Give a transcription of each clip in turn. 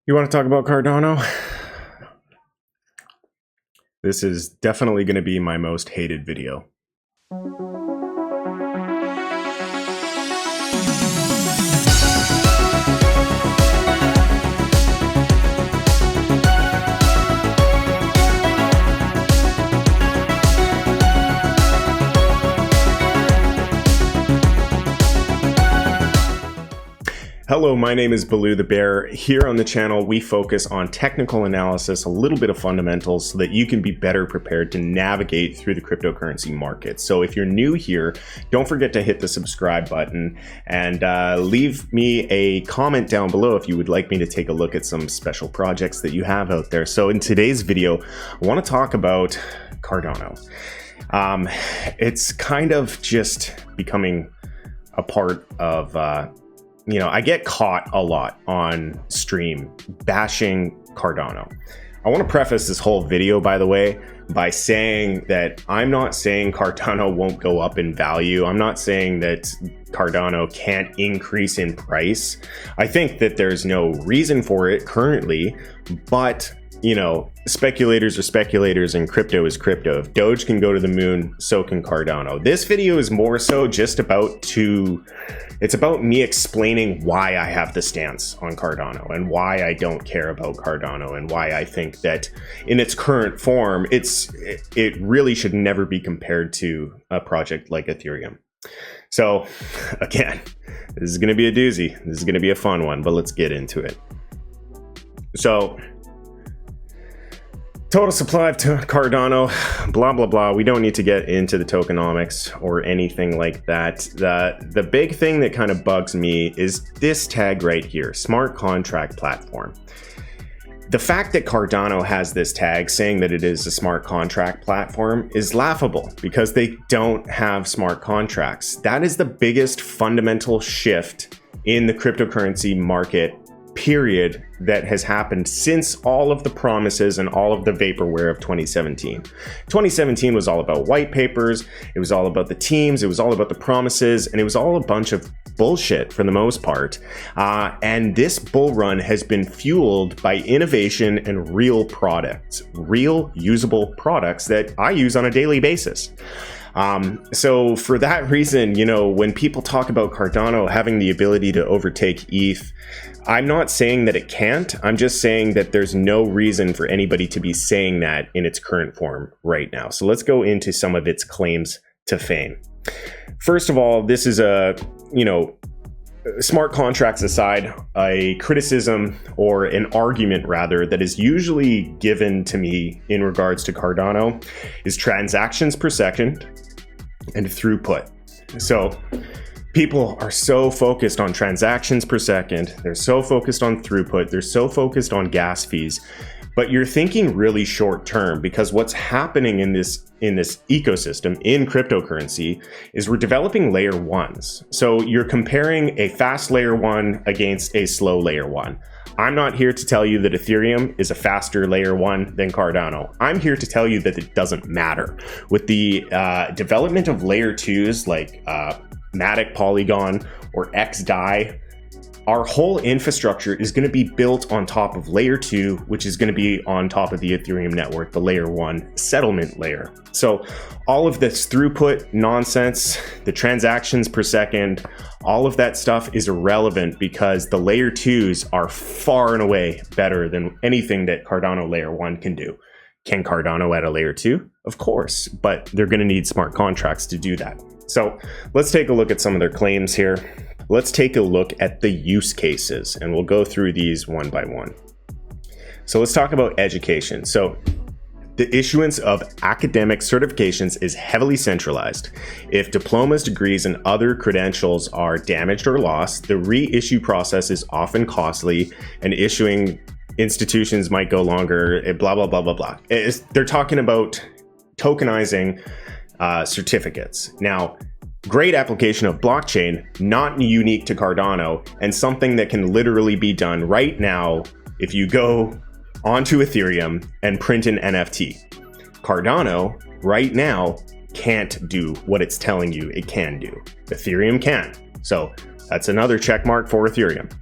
You want to talk about Cardano? This is definitely going to be my most hated video. Hello, my name is Baloo the Bear. Here on the channel, we focus on technical analysis, a little bit of fundamentals, so that you can be better prepared to navigate through the cryptocurrency market. So if you're new here, don't forget to hit the subscribe button and leave me a comment down below if you would like me to take a look at some special projects that you have out there. So in today's video, I want to talk about Cardano. It's kind of just becoming a part of I get caught a lot on stream bashing Cardano. I want to preface this whole video, by the way, by saying that I'm not saying Cardano won't go up in value. I'm not saying that Cardano can't increase in price. I think that there's no reason for it currently, but speculators are speculators and crypto is crypto. If Doge can go to the moon, so can Cardano. This video is more so just it's about me explaining why I have the stance on Cardano and why I don't care about Cardano and why I think that in its current form, it really should never be compared to a project like Ethereum. So again, this is going to be a doozy. This is going to be a fun one, but let's get into it. So total supply of Cardano, blah, blah, blah. We don't need to get into the tokenomics or anything like that. The big thing that kind of bugs me is this tag right here, smart contract platform. The fact that Cardano has this tag saying that it is a smart contract platform is laughable because they don't have smart contracts. That is the biggest fundamental shift in the cryptocurrency market period that has happened since all of the promises and all of the vaporware of 2017. 2017 was all about white papers, it was all about the teams, it was all about the promises, and it was all a bunch of bullshit for the most part. And this bull run has been fueled by innovation and real products, real usable products that I use on a daily basis. So for that reason, when people talk about Cardano having the ability to overtake ETH, I'm not saying that it can't. I'm just saying that there's no reason for anybody to be saying that in its current form right now. So let's go into some of its claims to fame. First of all, this is smart contracts aside, a criticism or an argument rather that is usually given to me in regards to Cardano is transactions per second and throughput. So people are so focused on transactions per second, they're so focused on throughput, they're so focused on gas fees, but you're thinking really short term, because what's happening in this ecosystem in cryptocurrency is we're developing layer ones. So you're comparing a fast layer one against a slow layer one. I'm not here to tell you that Ethereum is a faster layer one than Cardano. I'm here to tell you that it doesn't matter. With the development of layer twos like Matic Polygon or XDAI, our whole infrastructure is going to be built on top of layer 2, which is going to be on top of the Ethereum network, the layer 1 settlement layer. So all of this throughput nonsense, the transactions per second, all of that stuff is irrelevant because the layer 2s are far and away better than anything that Cardano layer 1 can do. Can Cardano add a layer 2? Of course, but they're going to need smart contracts to do that. So let's take a look at some of their claims here. Let's take a look at the use cases and we'll go through these one by one. So let's talk about education. So the issuance of academic certifications is heavily centralized. If diplomas, degrees, and other credentials are damaged or lost, the reissue process is often costly and issuing institutions might go longer, blah, blah, blah, blah, blah. They're talking about tokenizing certificates. Now, great application of blockchain, not unique to Cardano, and something that can literally be done right now if you go onto Ethereum and print an NFT. Cardano right now can't do what it's telling you it can do. Ethereum can. So that's another check mark for Ethereum.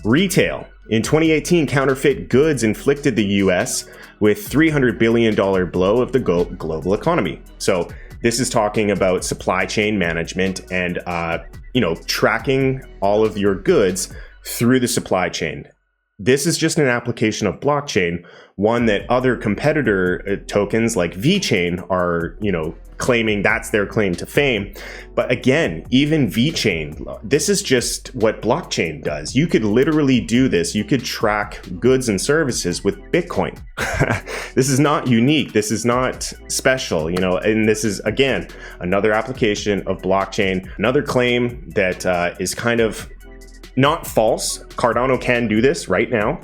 Retail. In 2018, counterfeit goods inflicted the US with $300 billion blow of the global economy. So this is talking about supply chain management and, tracking all of your goods through the supply chain. This is just an application of blockchain, one that other competitor tokens like VeChain are, claiming that's their claim to fame. But again, even VeChain, this is just what blockchain does. You could literally do this. You could track goods and services with Bitcoin. This is not unique. This is not special, and this is, again, another application of blockchain, another claim that is kind of not false. Cardano can do this right now,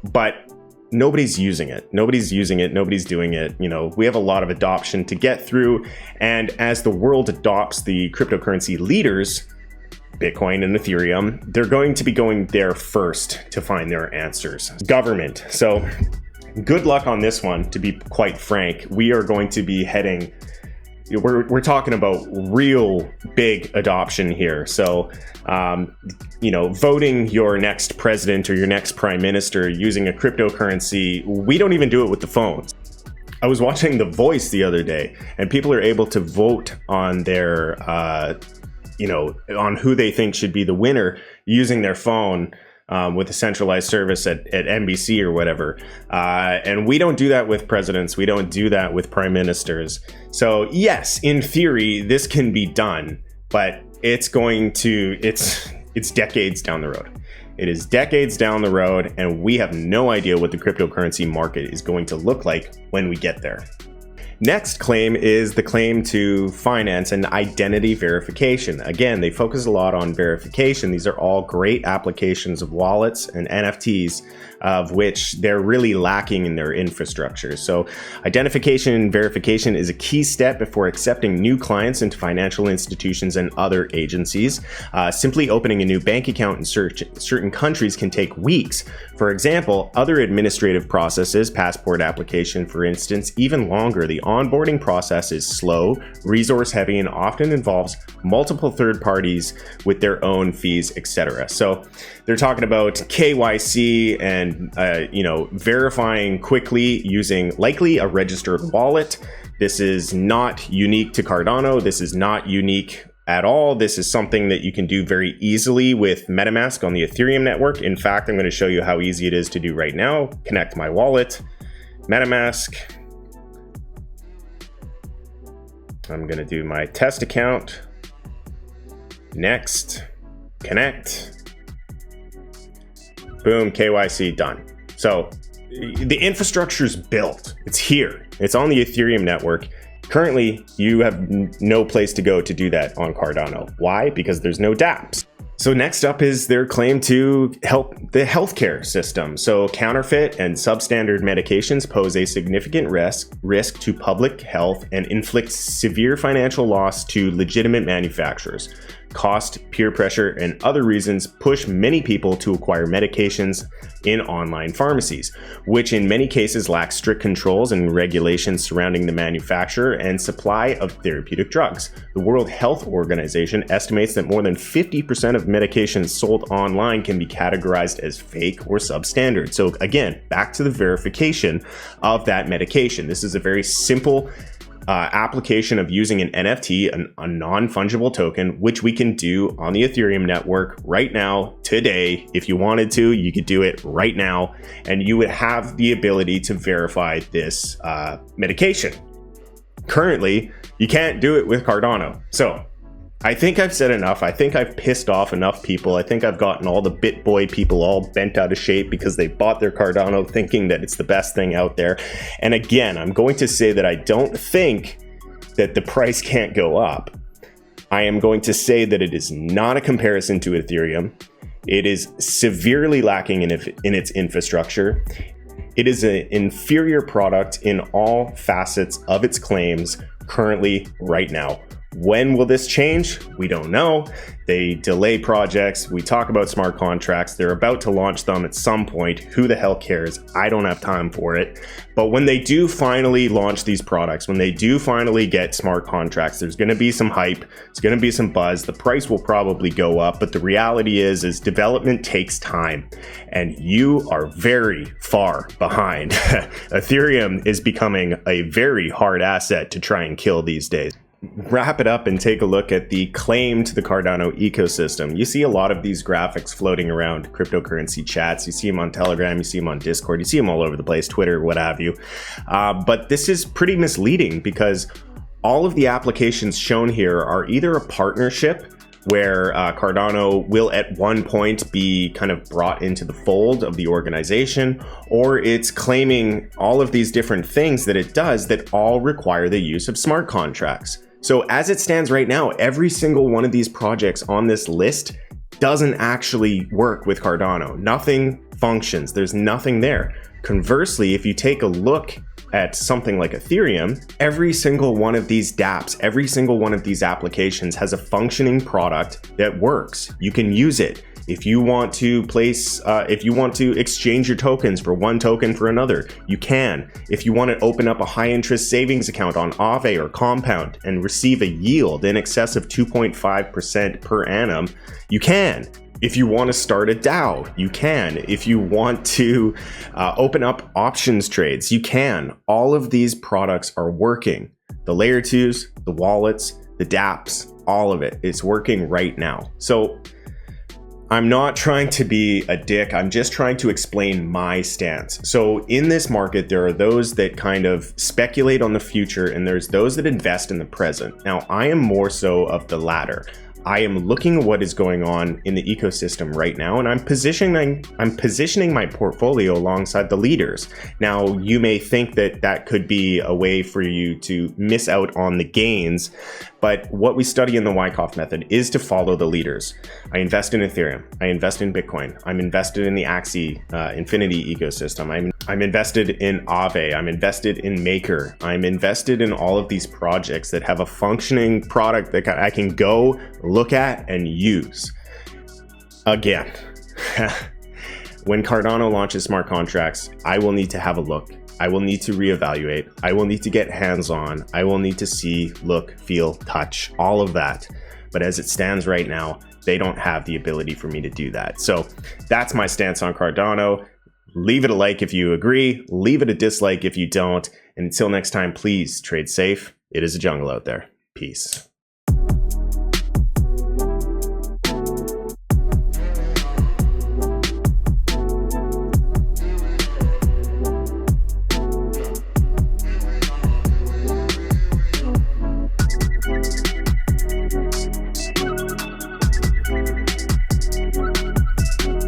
but nobody's using it. Nobody's doing it. We have a lot of adoption to get through. And as the world adopts the cryptocurrency leaders, Bitcoin and Ethereum, they're going to be going there first to find their answers. Government. So good luck on this one, to be quite frank. We are going to be heading, we're talking about real big adoption here. So, voting your next president or your next prime minister using a cryptocurrency, we don't even do it with the phones. I was watching The Voice the other day, and people are able to vote on their, on who they think should be the winner using their phone. With a centralized service at NBC or whatever. And we don't do that with presidents. We don't do that with prime ministers. So yes, in theory, this can be done, but it's decades down the road. It is decades down the road, and we have no idea what the cryptocurrency market is going to look like when we get there. Next claim is the claim to finance and identity verification. Again, they focus a lot on verification. These are all great applications of wallets and NFTs, of which they're really lacking in their infrastructure. So identification and verification is a key step before accepting new clients into financial institutions and other agencies. Simply opening a new bank account in certain countries can take weeks. For example, other administrative processes, passport application, for instance, even longer. The onboarding process is slow, resource heavy, and often involves multiple third parties with their own fees, etc. So they're talking about KYC and verifying quickly using likely a registered wallet. This is not unique to Cardano. This is not unique at all. This is something that you can do very easily with MetaMask on the Ethereum network. In fact, I'm going to show you how easy it is to do right now. Connect my wallet, MetaMask. I'm going to do my test account. Next, connect. Boom, KYC done. So the infrastructure is built. It's here. It's on the Ethereum network. Currently, you have no place to go to do that on Cardano. Why? Because there's no dApps. So next up is their claim to help the healthcare system. So counterfeit and substandard medications pose a significant risk to public health and inflict severe financial loss to legitimate manufacturers. Cost, peer pressure, and other reasons push many people to acquire medications in online pharmacies, which in many cases lack strict controls and regulations surrounding the manufacture and supply of therapeutic drugs. The World Health Organization estimates that more than 50% of medications sold online can be categorized as fake or substandard. So again, back to the verification of that medication. This is a very simple application of using an NFT, a non-fungible token, which we can do on the Ethereum network right now, today. If you wanted to, you could do it right now, and you would have the ability to verify this medication. Currently, you can't do it with Cardano. So I think I've said enough. I think I've pissed off enough people. I think I've gotten all the BitBoy people all bent out of shape because they bought their Cardano thinking that it's the best thing out there. And again, I'm going to say that I don't think that the price can't go up. I am going to say that it is not a comparison to Ethereum. It is severely lacking in its infrastructure. It is an inferior product in all facets of its claims currently right now. When will this change? We don't know. They delay projects. We talk about smart contracts. They're about to launch them at some point. Who the hell cares? I don't have time for it. But when they do finally launch these products, when they do finally get smart contracts, there's going to be some hype. There's going to be some buzz. The price will probably go up. But the reality is development takes time. And you are very far behind. Ethereum is becoming a very hard asset to try and kill these days. Wrap it up and take a look at the claim to the Cardano ecosystem. You see a lot of these graphics floating around cryptocurrency chats. You see them on Telegram, you see them on Discord, you see them all over the place, Twitter, what have you. But this is pretty misleading because all of the applications shown here are either a partnership where Cardano will at one point be kind of brought into the fold of the organization, or it's claiming all of these different things that it does that all require the use of smart contracts. So as it stands right now, every single one of these projects on this list doesn't actually work with Cardano. Nothing functions. There's nothing there. Conversely, if you take a look at something like Ethereum, every single one of these dApps, every single one of these applications has a functioning product that works. You can use it. If you want to exchange your tokens for one token for another, you can. If you want to open up a high interest savings account on Aave or Compound and receive a yield in excess of 2.5% per annum, you can. If you want to start a DAO, you can. If you want to open up options trades, you can. All of these products are working. The layer 2s, the wallets, the dApps, all of it is working right now. So I'm not trying to be a dick. I'm just trying to explain my stance. So in this market, there are those that kind of speculate on the future and there's those that invest in the present. Now, I am more so of the latter. I am looking at what is going on in the ecosystem right now, and I'm positioning my portfolio alongside the leaders. Now, you may think that that could be a way for you to miss out on the gains, but what we study in the Wyckoff method is to follow the leaders. I invest in Ethereum. I invest in Bitcoin. I'm invested in the Axie Infinity ecosystem. I'm invested in Aave. I'm invested in Maker. I'm invested in all of these projects that have a functioning product that I can go look at and use. Again, when Cardano launches smart contracts, I will need to have a look. I will need to reevaluate. I will need to get hands-on. I will need to see, look, feel, touch, all of that. But as it stands right now, they don't have the ability for me to do that. So that's my stance on Cardano. Leave it a like if you agree. Leave it a dislike if you don't. And until next time, please trade safe. It is a jungle out there. Peace.